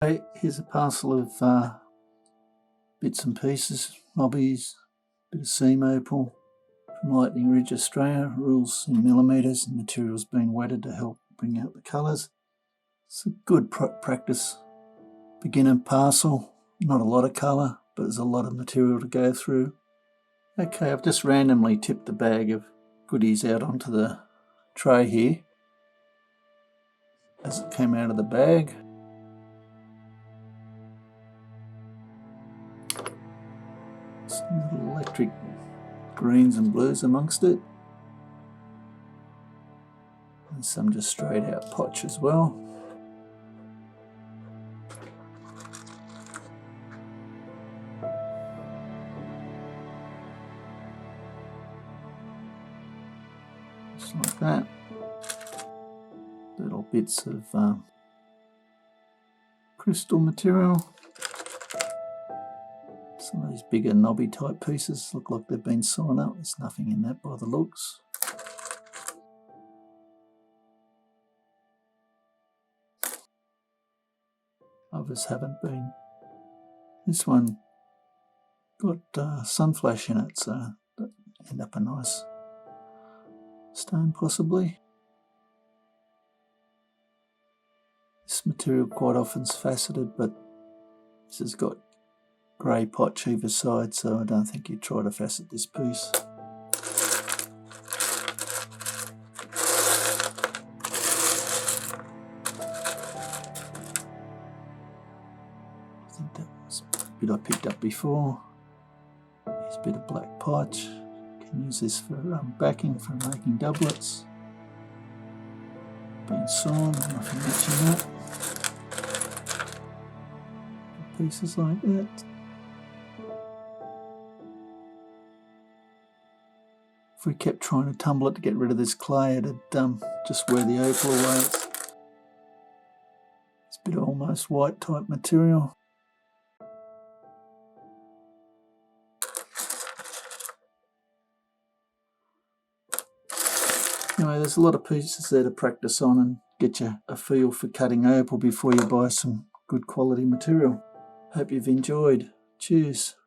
Okay, here's a parcel of bits and pieces, Nobbies, bit of seam opal from Lightning Ridge, Australia, rules in millimetres, and materials being wetted to help bring out the colours. It's a good practice beginner parcel, not a lot of colour, but there's a lot of material to go through. Okay, I've just randomly tipped the bag of goodies out onto the tray here as it came out of the bag. Some little electric greens and blues amongst it, and some just straight out potch as well. Just like that. Little bits of crystal material. Some of these bigger knobby type pieces look like they've been sawn up. There's nothing in that by the looks. Others haven't been. This one got sun flash in it, so that end up a nice stone possibly. This material quite often is faceted, but this has got grey potch either side, so I don't think you'd try to facet this piece. I think that was a bit I picked up before. Here's a bit of black potch. Can use this for backing for making doublets. Been sawn, nothing matching that. Pieces like that. If we kept trying to tumble it to get rid of this clay, it'd just wear the opal away. It's a bit of almost white type material. Anyway, there's a lot of pieces there to practice on and get you a feel for cutting opal before you buy some good quality material. Hope you've enjoyed. Cheers.